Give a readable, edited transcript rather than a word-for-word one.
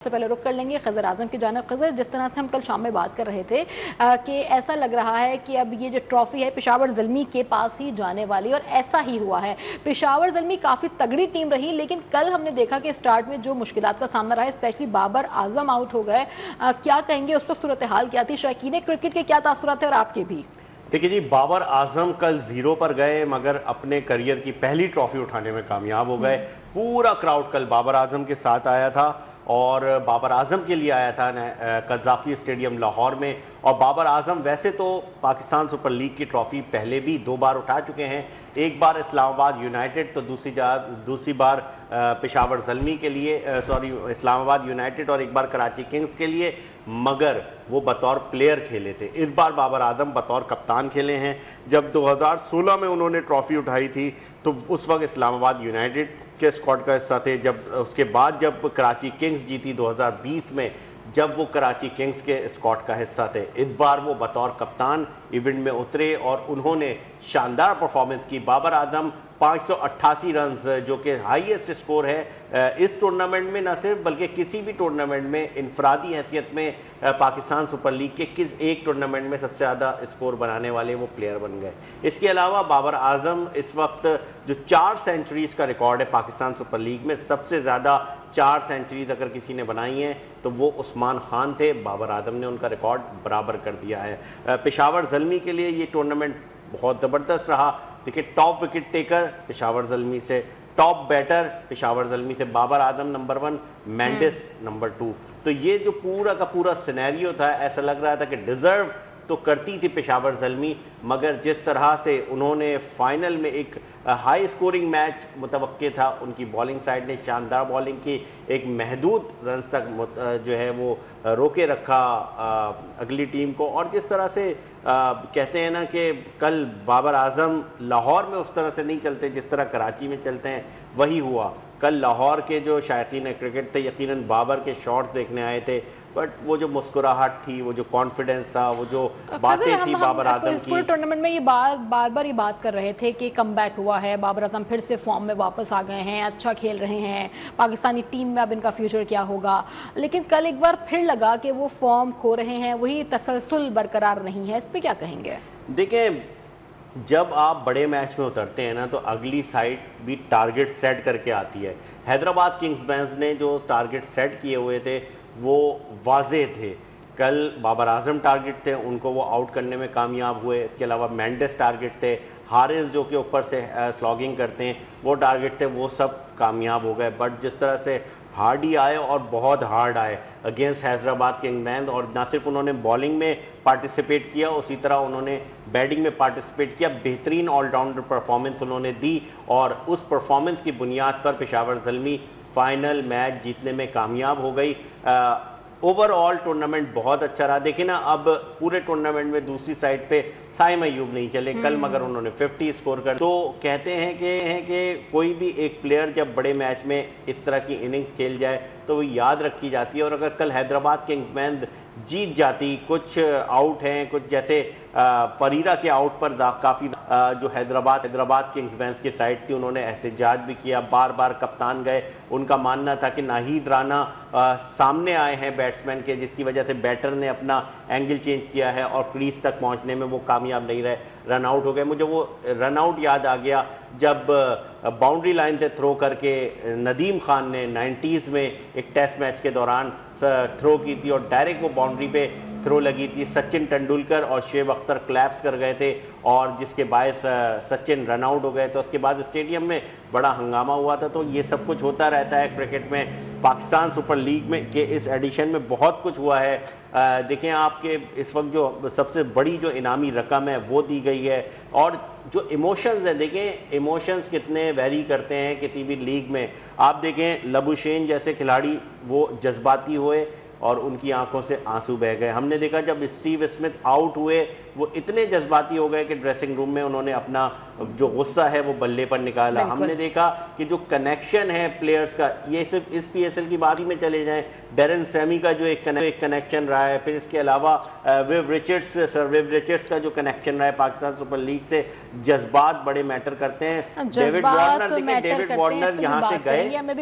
सबसे पहले रुक कर लेंगे खज़र आजम की जानिब। खज़र, जिस तरह से हम कल शाम में बात कर रहे थे कि ऐसा लग रहा है कि अब ये जो ट्रॉफी है पेशावर ज़ल्मी के पास ही जाने वाली, और ऐसा ही हुआ है। पेशावर ज़ल्मी काफ़ी तगड़ी टीम रही, लेकिन कल हमने देखा कि स्टार्ट में जो मुश्किलात का सामना रहा है, स्पेशली बाबर आजम आउट हो गए। क्या कहेंगे, उस वक्त सूरत हाल क्या थी? शौकीन क्रिकेट के क्या तासुरात थे और आपके भी? देखिए जी, बाबर आजम कल जीरो पर गए मगर अपने करियर की पहली ट्रॉफी उठाने में कामयाब हो गए। पूरा क्राउड कल बाबर आजम के साथ आया था और बाबर आजम के लिए आया था कज़ाफ़ी स्टेडियम लाहौर में। और बाबर आजम वैसे तो पाकिस्तान सुपर लीग की ट्रॉफ़ी पहले भी 2 बार उठा चुके हैं, एक बार इस्लामाबाद यूनाइटेड तो दूसरी बार पेशावर ज़ल्मी के लिए, इस्लामाबाद यूनाइटेड, और एक बार कराची किंग्स के लिए, मगर वो बतौर प्लेयर खेले थे। इस बार बाबर आजम बतौर कप्तान खेले हैं। जब 2016 में उन्होंने ट्रॉफ़ी उठाई थी तो उस वक्त इस्लामाबाद यूनाइटेड के स्क्वाड का हिस्सा थे। जब उसके बाद जब कराची किंग्स जीती 2020 में, जब वो कराची किंग्स के स्क्वाड का हिस्सा थे, इस बार वो बतौर कप्तान इवेंट में उतरे और उन्होंने शानदार परफॉर्मेंस की। बाबर आजम 588 रन्स, जो कि हाईएस्ट स्कोर है इस टूर्नामेंट में, न सिर्फ बल्कि किसी भी टूर्नामेंट में इनफरादी हैसियत में पाकिस्तान सुपर लीग के किस एक टूर्नामेंट में सबसे ज़्यादा स्कोर बनाने वाले वो प्लेयर बन गए। इसके अलावा बाबर आजम इस वक्त जो 4 सेंचुरीज़ का रिकॉर्ड है पाकिस्तान सुपर लीग में, सबसे ज़्यादा 4 सेंचुरीज़ अगर किसी ने बनाई हैं तो वो उस्मान खान थे। बाबर आजम ने उनका रिकॉर्ड बराबर कर दिया है। पेशावर ज़ल्मी के लिए ये टूर्नामेंट बहुत ज़बरदस्त रहा। देखिए, top wicket taker Peshawar Zalmi से, टॉप बैटर पेशावर ज़ल्मी से बाबर आजम नंबर 1, मेंडिस नंबर 2। तो ये जो पूरा का पूरा सिनेरियो था, ऐसा लग रहा था कि डिज़र्व तो करती थी पेशावर ज़ल्मी, मगर जिस तरह से उन्होंने फाइनल में एक हाई स्कोरिंग मैच मुतवक्के था, उनकी बॉलिंग साइड ने शानदार बॉलिंग की, एक महदूद रन तक जो है वो रोके रखा अगली टीम को। और जिस तरह से कहते हैं ना कि कल बाबर आजम लाहौर में उस तरह से नहीं चलते जिस तरह कराची में चलते हैं, वही हुआ। कल लाहौर के जो शायकीन क्रिकेट थे यकीनन बाबर के शॉट्स देखने आए थे, बट वो जो मुस्कुराहट थी, वो जो कॉन्फिडेंस था, वो जो बातें थी बाबर आजम की। पूरे टूर्नामेंट में ये बार बार ये बात कर रहे थे कि कमबैक हुआ है, बाबर आजम फिर से फॉर्म में वापस आ गए हैं, अच्छा खेल रहे हैं, पाकिस्तानी टीम में अब इनका फ्यूचर क्या होगा। लेकिन कल एक बार फिर लगा कि वो फॉर्म खो रहे हैं, वही तसलसल बरकरार नहीं है। इस पर क्या कहेंगे? देखें, जब आप बड़े मैच में उतरते हैं ना तो अगली साइड भी टारगेट सेट करके आती है। हैदराबाद किंग्स बैंस ने जो टारगेट सेट किए हुए थे वो वाज़े थे। कल बाबर आजम टारगेट थे, उनको वो आउट करने में कामयाब हुए। इसके अलावा मेंडिस टारगेट थे, हारिस जो कि ऊपर से स्लॉगिंग करते हैं वो टारगेट थे, वो सब कामयाब हो गए। बट जिस तरह से हार्ड ही आए और बहुत हार्ड आए अगेंस्ट हैदराबाद किंग्स बैंस, और ना सिर्फ उन्होंने बॉलिंग में पार्टिसिपेट किया, उसी तरह उन्होंने बैटिंग में पार्टिसिपेट किया। बेहतरीन ऑलराउंडर परफॉर्मेंस उन्होंने दी और उस परफॉर्मेंस की बुनियाद पर पेशावर ज़ल्मी फाइनल मैच जीतने में कामयाब हो गई। ओवरऑल टूर्नामेंट बहुत अच्छा रहा। देखिए ना, अब पूरे टूर्नामेंट में दूसरी साइड पे साइम अयूब नहीं चले कल, मगर उन्होंने 50 स्कोर कर। तो कहते हैं कि कोई भी एक प्लेयर जब बड़े मैच में इस तरह की इनिंग्स खेल जाए तो वो याद रखी जाती है। और अगर कल हैदराबाद किंग्स बैंस जीत जाती, कुछ आउट हैं, कुछ जैसे परीरा के आउट पर काफ़ी जो हैदराबाद किंग्स बैंस की साइड थी उन्होंने एहतजाज भी किया, बार बार कप्तान गए। उनका मानना था कि नाहीद राना सामने आए हैं बैट्समैन के, जिसकी वजह से बैटर ने अपना एंगल चेंज किया है और क्रीज तक पहुंचने में वो कामयाब नहीं रहे, रन आउट हो गए। मुझे वो रन आउट याद आ गया जब बाउंड्री लाइन से थ्रो करके नदीम खान ने 90s में एक टेस्ट मैच के दौरान थ्रो की थी और डायरेक्ट वो बाउंड्री पे थ्रो लगी थी। सचिन तेंदुलकर और शेब अख्तर क्लैप्स कर गए थे और जिसके बायस सचिन रन आउट हो गए। तो उसके बाद स्टेडियम में बड़ा हंगामा हुआ था। तो ये सब कुछ होता रहता है क्रिकेट में। पाकिस्तान सुपर लीग में के इस एडिशन में बहुत कुछ हुआ है। देखें, आपके इस वक्त जो सबसे बड़ी जो इनामी रकम है वो दी गई है, और जो इमोशंस हैं, देखें इमोशंस कितने वेरी करते हैं किसी भी लीग में। आप देखें, लबुशेन जैसे खिलाड़ी वो जज्बाती हुए और उनकी आंखों से आंसू बह गए। हमने देखा जब स्टीव स्मिथ आउट हुए वो इतने जज्बाती हो गए कि ड्रेसिंग रूम में उन्होंने अपना जो गुस्सा है वो बल्ले पर निकाला। हमने देखा कि जो कनेक्शन है प्लेयर्स का, ये सिर्फ इस PSL की बात ही में चले जाएं, डेरन सैमी का जो एक कनेक्शन रहा है, फिर इसके अलावा सर विव रिचर्ड्स का जो कनेक्शन रहा है पाकिस्तान सुपर लीग से, जज्बात बड़े मैटर करते हैं। डेविड वार्नर, देखिए डेविड वार्नर यहाँ से गए